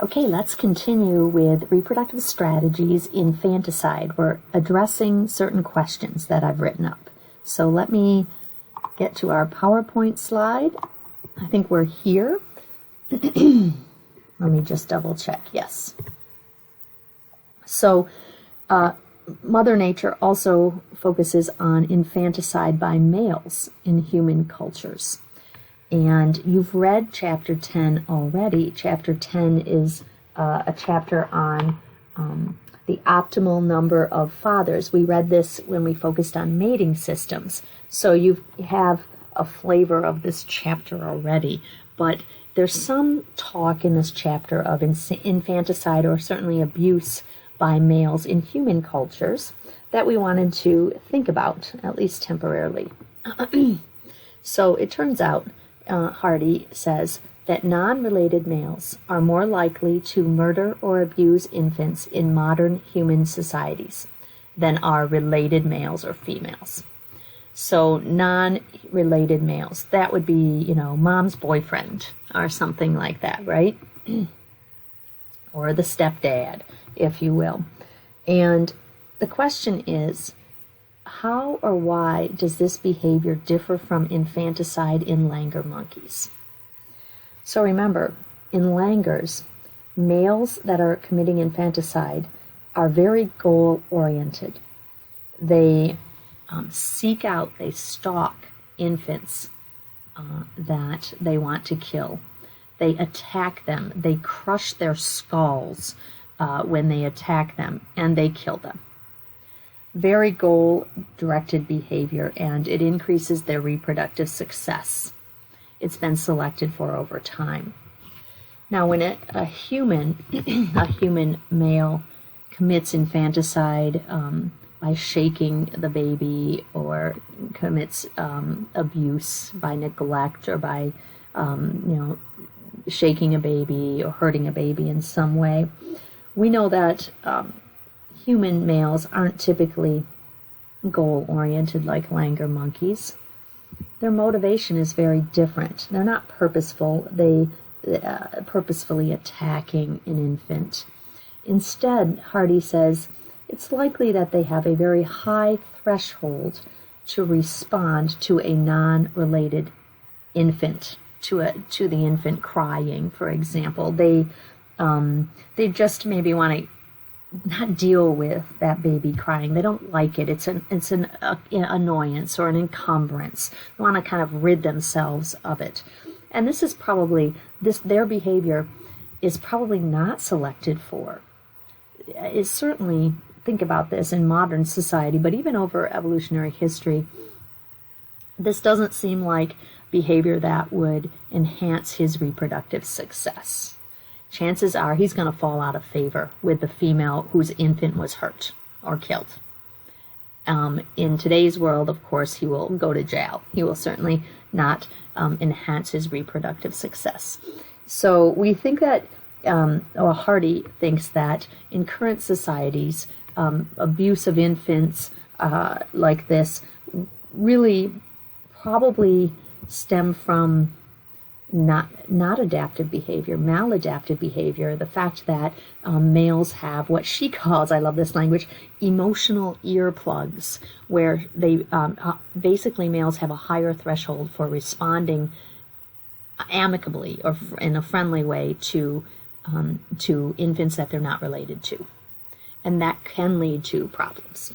Okay, let's continue with reproductive strategies, infanticide. We're addressing certain questions that I've written up. So let me get to our PowerPoint slide. I think we're here. Let me just double check. Yes. So Mother Nature also focuses on infanticide by males in human cultures. And you've read Chapter 10 already. Chapter 10 is a chapter on the optimal number of fathers. We read this when we focused on mating systems. So you have a flavor of this chapter already. But there's some talk in this chapter of infanticide, or certainly abuse by males in human cultures, that we wanted to think about, at least temporarily. So it turns out, Hardy says, that non-related males are more likely to murder or abuse infants in modern human societies than are related males or females. So non-related males, that would be, mom's boyfriend or something like that, right? Or the stepdad, if you will. And the question is, how or why does this behavior differ from infanticide in langur monkeys? So remember, in langurs, males that are committing infanticide are very goal-oriented. They seek out, they stalk infants that they want to kill. They attack them. They crush their skulls when they attack them, and they kill them. Very goal-directed behavior, and it increases their reproductive success. It's been selected for over time. Now, when a human male commits infanticide by shaking the baby, or commits abuse by neglect, or by shaking a baby or hurting a baby in some way, we know that human males aren't typically goal-oriented like langur monkeys. Their motivation is very different. They're not purposeful. They purposefully attacking an infant. Instead, Hardy says, it's likely that they have a very high threshold to respond to a non-related infant, to the infant crying, for example. They just maybe want to not deal with that baby crying. They don't like it. It's an annoyance or an encumbrance. They want to kind of rid themselves of it. And this is probably, their behavior is probably not selected for. It's certainly, think about this in modern society, but even over evolutionary history, this doesn't seem like behavior that would enhance his reproductive success. Chances are he's going to fall out of favor with the female whose infant was hurt or killed. In today's world, of course, he will go to jail. He will certainly not enhance his reproductive success. So we think that, or Hardy thinks that in current societies, abuse of infants like this really probably stem from not adaptive behavior, maladaptive behavior, the fact that males have what she calls, I love this language, emotional earplugs, where they basically males have a higher threshold for responding amicably or in a friendly way to infants that they're not related to. And that can lead to problems.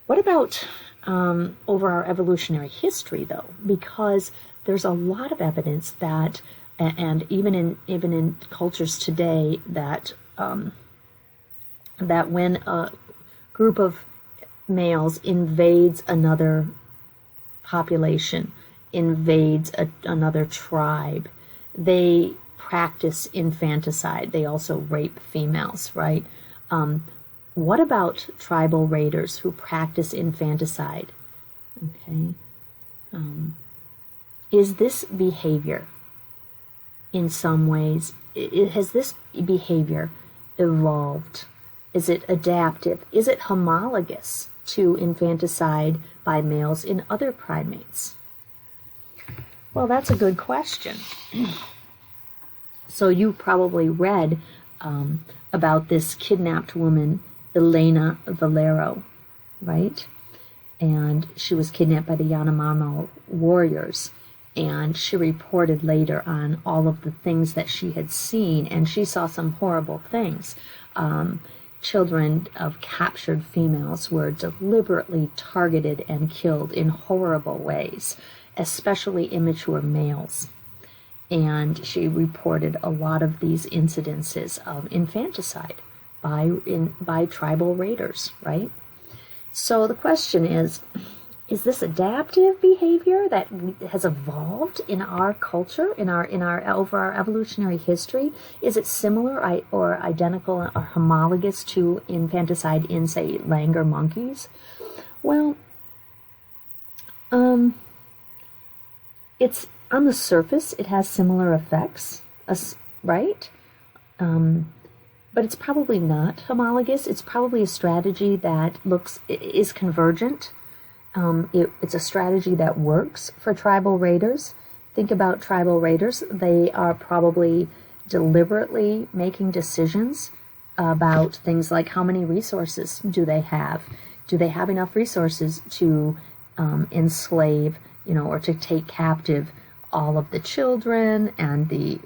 What about over our evolutionary history, though? Because there's a lot of evidence that, and even in cultures today, that that when a group of males invades another population, invades another tribe, they practice infanticide. They also rape females, right? What about tribal raiders who practice infanticide? Okay. Is this behavior, in some ways, has this behavior evolved? Is it adaptive? Is it homologous to infanticide by males in other primates? Well, that's a good question. So you probably read about this kidnapped woman, Elena Valero, right? And she was kidnapped by the Yanomamo warriors. And she reported later on all of the things that she had seen, and she saw some horrible things. Children of captured females were deliberately targeted and killed in horrible ways, especially immature males. And she reported a lot of these incidences of infanticide by tribal raiders, right? So the question is this adaptive behavior that has evolved in our culture, over our evolutionary history? Is it similar or identical or homologous to infanticide in, say, langur monkeys? Well, it's on the surface, it has similar effects, right? But it's probably not homologous. It's probably a strategy that is convergent. It's a strategy that works for tribal raiders. Think about tribal raiders. They are probably deliberately making decisions about things like how many resources do they have? Do they have enough resources to enslave, or to take captive all of the children and the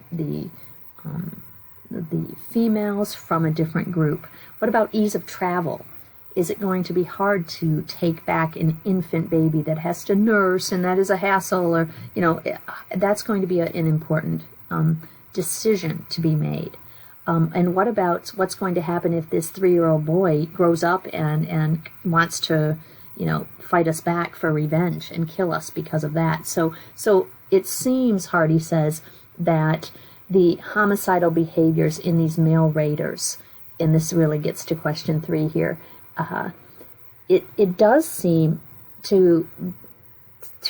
females from a different group? What about ease of travel? Is it going to be hard to take back an infant baby that has to nurse, and that is a hassle, or, that's going to be an important decision to be made. And what about what's going to happen if this 3-year-old boy grows up and wants to, fight us back for revenge and kill us because of that? So it seems, Hardy says, that the homicidal behaviors in these male raiders, and this really gets to question 3 here, it does seem to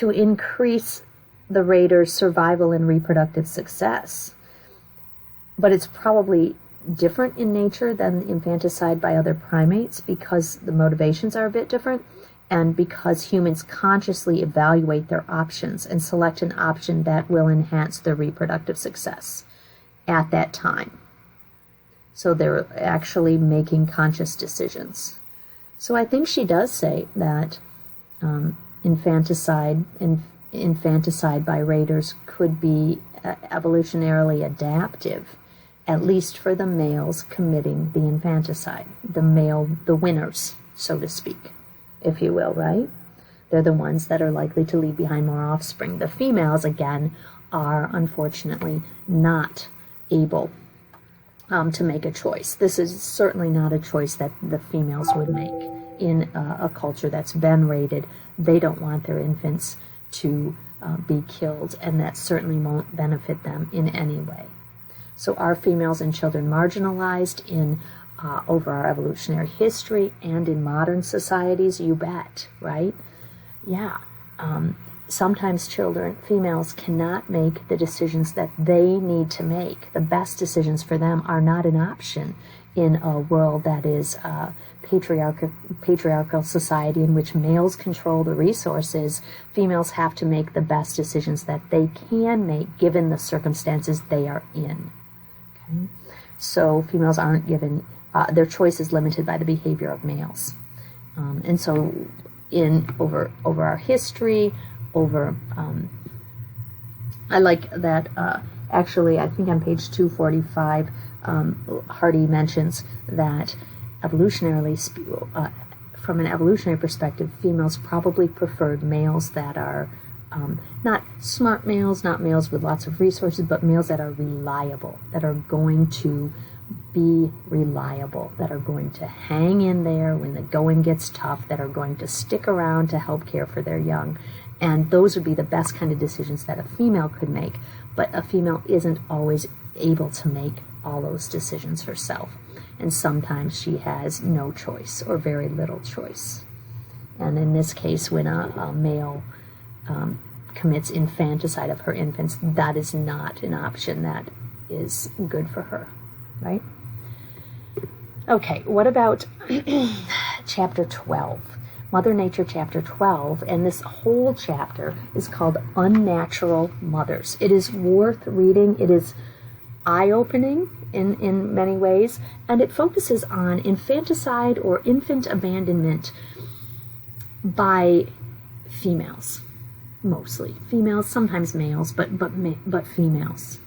increase the raiders' survival and reproductive success. But it's probably different in nature than infanticide by other primates because the motivations are a bit different, and because humans consciously evaluate their options and select an option that will enhance their reproductive success at that time. So they're actually making conscious decisions. So I think she does say that infanticide by raiders could be evolutionarily adaptive, at least for the males committing the infanticide, the winners, so to speak, if you will, right? They're the ones that are likely to leave behind more offspring. The females, again, are unfortunately not able to make a choice. This is certainly not a choice that the females would make in a culture that's been raided. They don't want their infants to be killed, and that certainly won't benefit them in any way. So are females and children marginalized in over our evolutionary history and in modern societies? You bet, right? Yeah. Sometimes females cannot make the decisions that they need to make. The best decisions for them are not an option in a world that is a patriarchal society in which males control the resources. Females have to make the best decisions that they can make given the circumstances they are in. Okay? So females aren't given, their choice is limited by the behavior of males. And so over our history, I like that, actually, I think on page 245, Hardy mentions that evolutionarily, from an evolutionary perspective, females probably preferred males that are not smart males, not males with lots of resources, but males that are reliable, that are going to be reliable, that are going to hang in there when the going gets tough, that are going to stick around to help care for their young. And those would be the best kind of decisions that a female could make. But a female isn't always able to make all those decisions herself. And sometimes she has no choice or very little choice. And in this case, when a male commits infanticide of her infants, that is not an option that is good for her, right? Okay, what about chapter 12? Mother Nature chapter 12, and this whole chapter is called Unnatural Mothers. It is worth reading. It is eye-opening in many ways, and it focuses on infanticide or infant abandonment by females, mostly females, sometimes males, but females.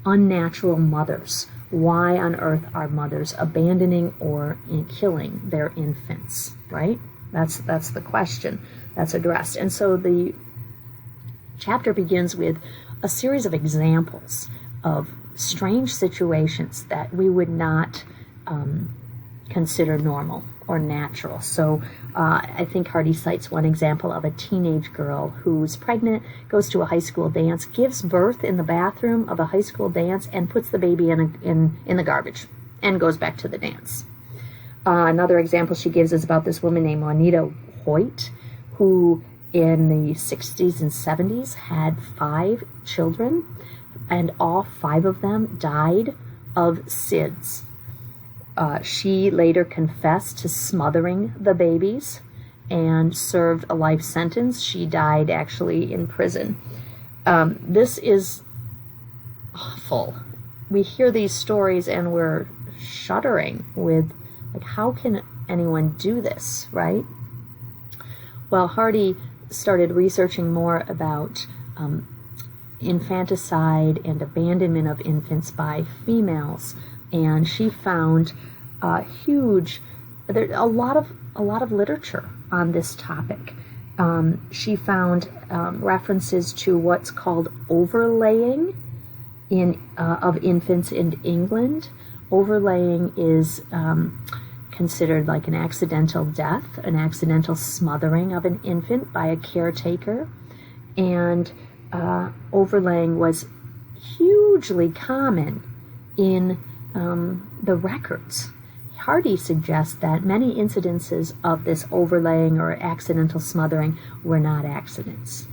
Unnatural mothers. Why on earth are mothers abandoning or killing their infants, right? That's the question that's addressed. And so the chapter begins with a series of examples of strange situations that we would not consider normal or natural. So I think Hardy cites one example of a teenage girl who's pregnant, goes to a high school dance, gives birth in the bathroom of a high school dance, and puts the baby in the garbage and goes back to the dance. Another example she gives is about this woman named Juanita Hoyt, who in the 60s and 70s had 5 children, and all 5 of them died of SIDS. She later confessed to smothering the babies and served a life sentence. She died actually in prison. This is awful. We hear these stories and we're shuddering with, like, how can anyone do this, right? Well, Hardy started researching more about infanticide and abandonment of infants by females, and she found a lot of literature on this topic. She found references to what's called overlaying of infants in England. Overlaying is considered like an accidental death, an accidental smothering of an infant by a caretaker, and overlaying was hugely common in the records. Hardy suggests that many incidences of this overlaying or accidental smothering were not accidents.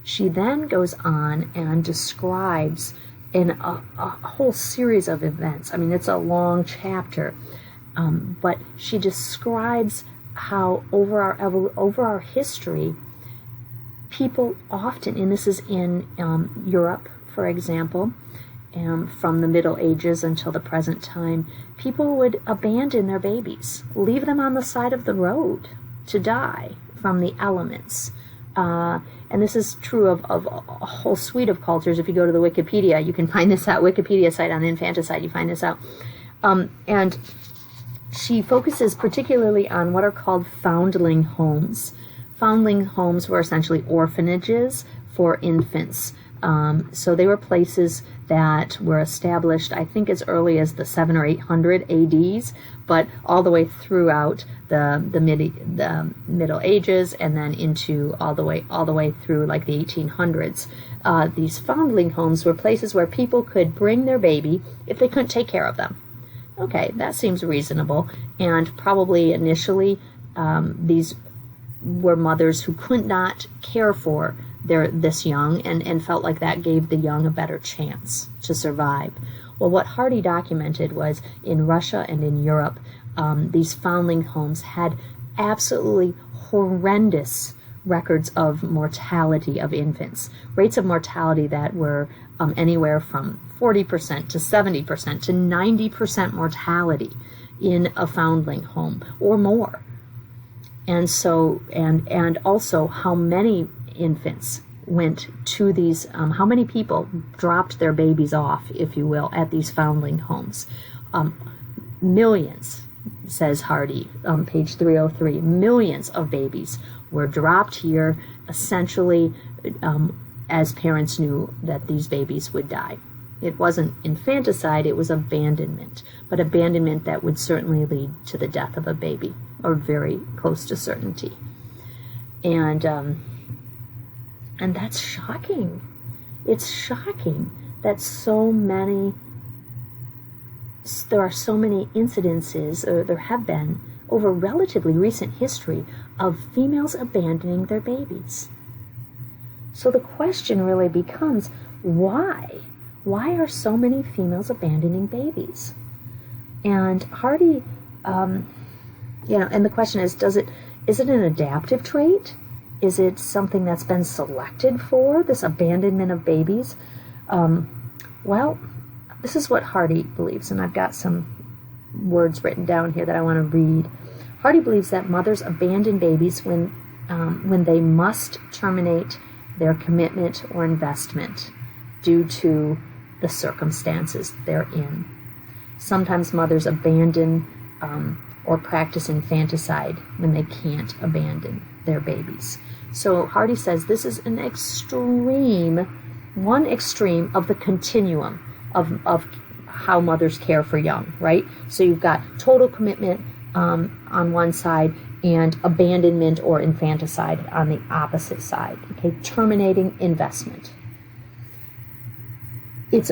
She then goes on and describes in a whole series of events. I mean, it's a long chapter, but she describes how over our history, people often, and this is in Europe, for example, from the Middle Ages until the present time, people would abandon their babies, leave them on the side of the road to die from the elements. And this is true of a whole suite of cultures. If you go to the Wikipedia, you can find this out. Wikipedia site on infanticide, you find this out. And she focuses particularly on what are called foundling homes. Foundling homes were essentially orphanages for infants. So they were places that were established, I think, as early as the 700 or 800 ADs, but all the way throughout the Middle Ages, and then into all the way through like the 1800s. These foundling homes were places where people could bring their baby if they couldn't take care of them. Okay, that seems reasonable, and probably initially these were mothers who could not care for this young and felt like that gave the young a better chance to survive. Well, what Hardy documented was in Russia and in Europe, these foundling homes had absolutely horrendous records of mortality of infants, rates of mortality that were anywhere from 40% to 70% to 90% mortality in a foundling home or more. And so, and also how many infants went to these, how many people dropped their babies off, if you will, at these foundling homes. Millions, says Hardy, page 303, millions of babies were dropped here, essentially as parents knew that these babies would die. It wasn't infanticide, it was abandonment, but abandonment that would certainly lead to the death of a baby, or very close to certainty. And that's shocking. It's shocking that there are so many incidences, or there have been, over relatively recent history, of females abandoning their babies. So the question really becomes, why? Why are so many females abandoning babies? And Hardy, and the question is, Is it an adaptive trait? Is it something that's been selected for, this abandonment of babies? Well, this is what Hardy believes, and I've got some words written down here that I want to read. Hardy believes that mothers abandon babies when they must terminate their commitment or investment due to the circumstances they're in. Sometimes mothers abandon or practice infanticide when they can't abandon their babies. So Hardy says this is an extreme, one extreme of the continuum of how mothers care for young, right? So you've got total commitment on one side and abandonment or infanticide on the opposite side, okay? Terminating investment. It's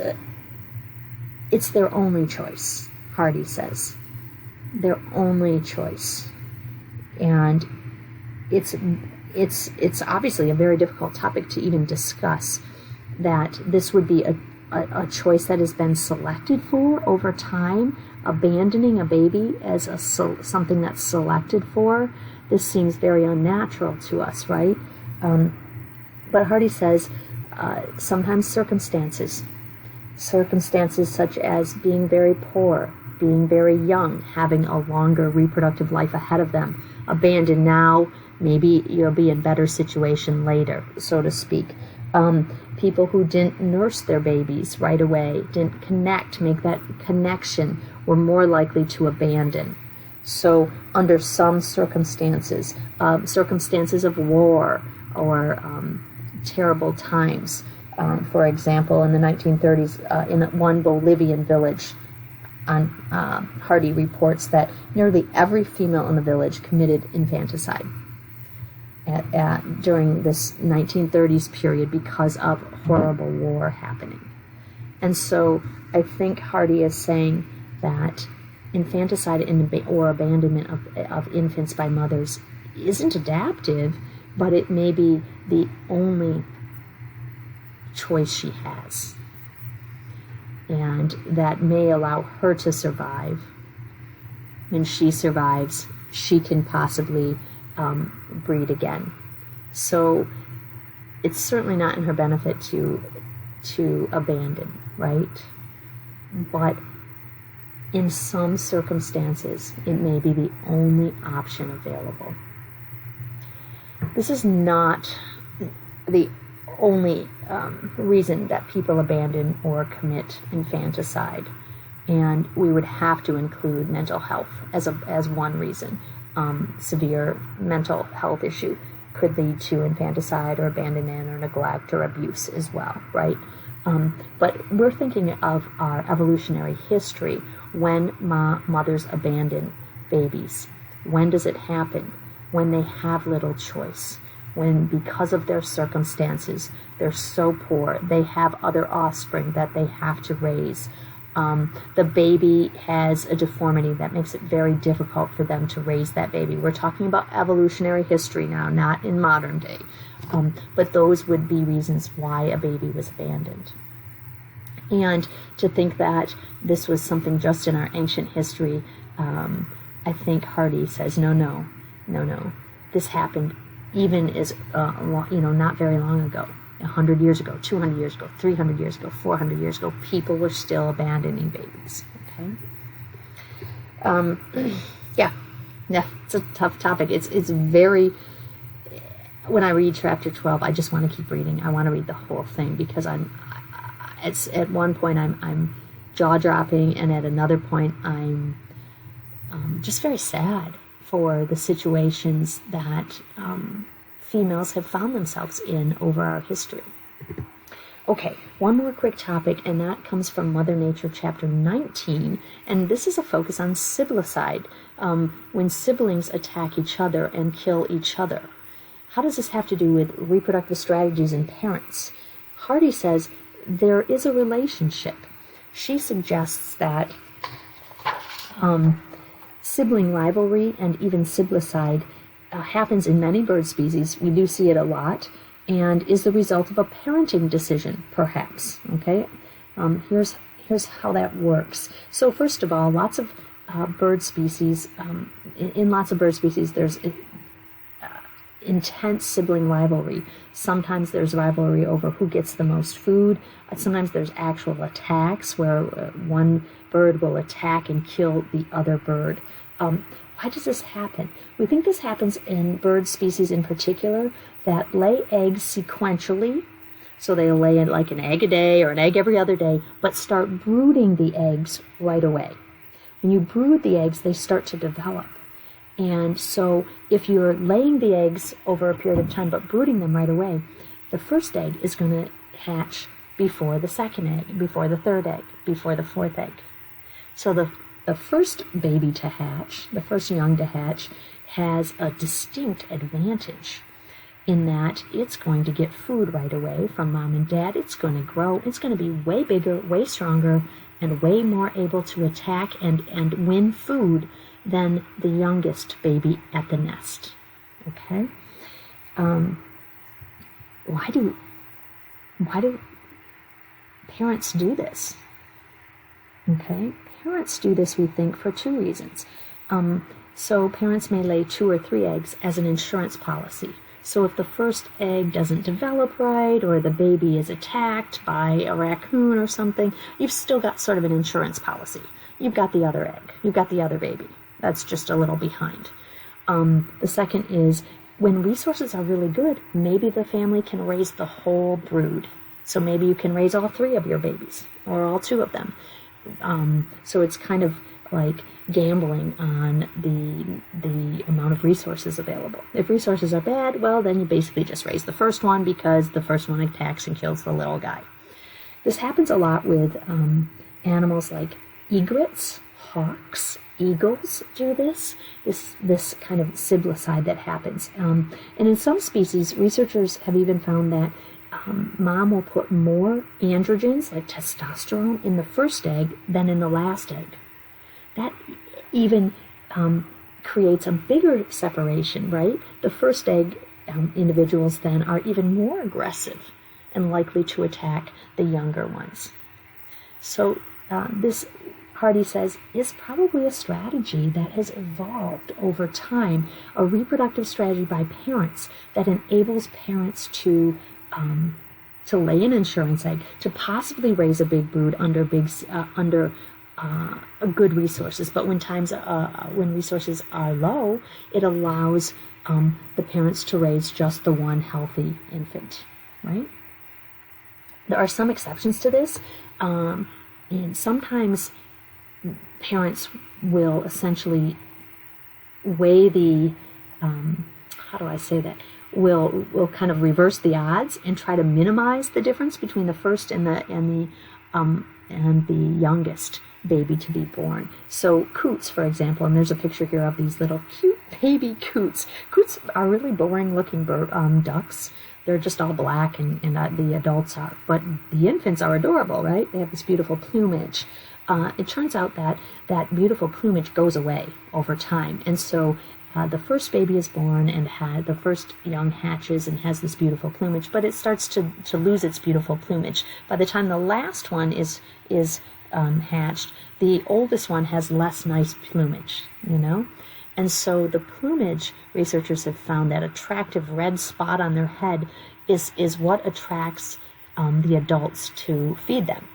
their only choice, Hardy says. Their only choice. And it's obviously a very difficult topic to even discuss, that this would be a choice that has been selected for over time, abandoning a baby as something that's selected for. This seems very unnatural to us, right? But Hardy says sometimes circumstances such as being very poor, being very young, having a longer reproductive life ahead of them, abandon now, maybe you'll be in better situation later, so to speak. People who didn't nurse their babies right away, didn't make that connection, were more likely to abandon. So under some circumstances, circumstances of war or terrible times, for example, in the 1930s, in one Bolivian village, Hardy reports that nearly every female in the village committed infanticide during this 1930s period because of horrible war happening. And so I think Hardy is saying that infanticide or abandonment of infants by mothers isn't adaptive, but it may be the only choice she has. And that may allow her to survive. When she survives, she can possibly breed again. So it's certainly not in her benefit to abandon, right? But in some circumstances, it may be the only option available. This is not the only reason that people abandon or commit infanticide, and we would have to include mental health as one reason. Severe mental health issue could lead to infanticide or abandonment or neglect or abuse as well, right? But we're thinking of our evolutionary history when mothers abandon babies. When does it happen? When they have little choice. When, because of their circumstances, they're so poor, they have other offspring that they have to raise. The baby has a deformity that makes it very difficult for them to raise that baby. We're talking about evolutionary history now, not in modern day. But those would be reasons why a baby was abandoned. And to think that this was something just in our ancient history, I think Hardy says, no. This happened even as, not very long ago. 100 years ago, 200 years ago, 300 years ago, 400 years ago, people were still abandoning babies. Okay. Yeah, it's a tough topic. It's very. When I read chapter 12, I just want to keep reading. I want to read the whole thing because it's at one point I'm jaw dropping, and at another point I'm just very sad for the situations that females have found themselves in over our history. Okay, one more quick topic, and that comes from Mother Nature, chapter 19, and this is a focus on siblicide, when siblings attack each other and kill each other. How does this have to do with reproductive strategies in parents? Hardy says there is a relationship. She suggests that sibling rivalry and even siblicide happens in many bird species. We do see it a lot, and is the result of a parenting decision, perhaps. Okay, here's how that works. So first of all, lots of bird species, in lots of bird species, there's intense sibling rivalry. Sometimes there's rivalry over who gets the most food. Sometimes there's actual attacks where one bird will attack and kill the other bird. Why does this happen? We think this happens in bird species in particular that lay eggs sequentially. So they lay like an egg a day or an egg every other day, but start brooding the eggs right away. When you brood the eggs, they start to develop. And so if you're laying the eggs over a period of time but brooding them right away, the first egg is going to hatch before the second egg, before the third egg, before the fourth egg. So the first baby to hatch, the first young to hatch, has a distinct advantage in that it's going to get food right away from mom and dad. It's going to grow. It's going to be way bigger, way stronger, and way more able to attack and win food than the youngest baby at the nest. Okay? Why do parents do this? Okay? Parents do this, we think, for two reasons. So parents may lay 2 or 3 eggs as an insurance policy. So if the first egg doesn't develop right, or the baby is attacked by a raccoon or something, you've still got sort of an insurance policy. You've got the other egg. You've got the other baby. That's just a little behind. The second is, when resources are really good, maybe the family can raise the whole brood. So maybe you can raise all 3 of your babies, or all 2 of them. So it's kind of like gambling on the amount of resources available. If resources are bad, well, then you basically just raise the first one because the first one attacks and kills the little guy. This happens a lot with animals like egrets, hawks, eagles do this kind of siblicide that happens. And in some species, researchers have even found that mom will put more androgens, like testosterone, in the first egg than in the last egg. That even creates a bigger separation, right? The first egg individuals then are even more aggressive and likely to attack the younger ones. So this, Hardy says, is probably a strategy that has evolved over time, a reproductive strategy by parents that enables parents to lay an insurance egg, to possibly raise a big brood under good resources. But when resources are low, it allows the parents to raise just the one healthy infant, right? There are some exceptions to this, and sometimes parents will essentially weigh the will kind of reverse the odds and try to minimize the difference between the first and the youngest baby to be born. So coots, for example, and there's a picture here of these little cute baby coots. Coots are really boring looking ducks. They're just all black, and the adults are. But the infants are adorable, right? They have this beautiful plumage. It turns out that beautiful plumage goes away over time. And so the first baby is born and the first young hatches and has this beautiful plumage, but it starts to lose its beautiful plumage. By the time the last one is hatched, the oldest one has less nice plumage, And so the plumage, researchers have found that attractive red spot on their head is what attracts the adults to feed them.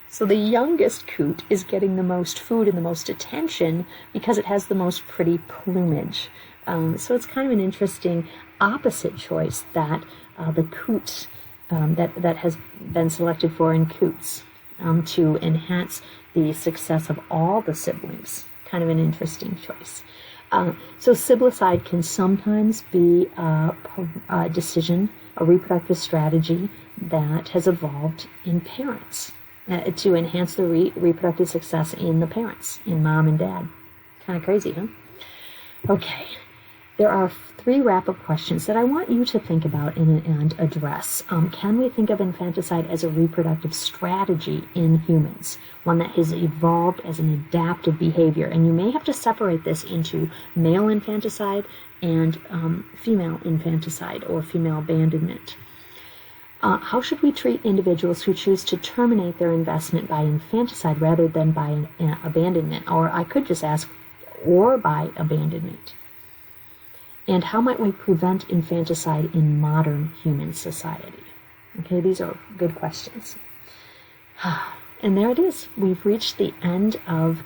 So the youngest coot is getting the most food and the most attention because it has the most pretty plumage. So it's kind of an interesting opposite choice that the coot that has been selected for in coots to enhance the success of all the siblings. Kind of an interesting choice. So siblicide can sometimes be a decision, a reproductive strategy that has evolved in parents to enhance the reproductive success in the parents, in mom and dad. Kind of crazy, huh? Okay. There are 3 wrap-up questions that I want you to think about and address. Can we think of infanticide as a reproductive strategy in humans, one that has evolved as an adaptive behavior? And you may have to separate this into male infanticide and female infanticide or female abandonment. How should we treat individuals who choose to terminate their investment by infanticide rather than by abandonment? Or I could just ask, or by abandonment. And how might we prevent infanticide in modern human society? Okay, these are good questions. And there it is. We've reached the end of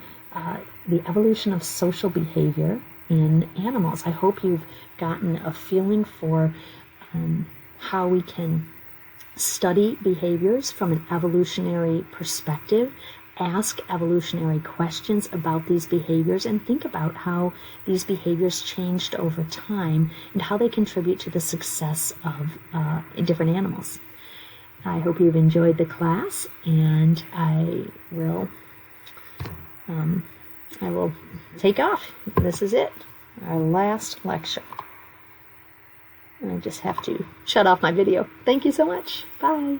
the evolution of social behavior in animals. I hope you've gotten a feeling for how we can study behaviors from an evolutionary perspective, ask evolutionary questions about these behaviors, and think about how these behaviors changed over time and how they contribute to the success of different animals. I hope you've enjoyed the class, and I will take off. This is it, our last lecture. I just have to shut off my video. Thank you so much. Bye.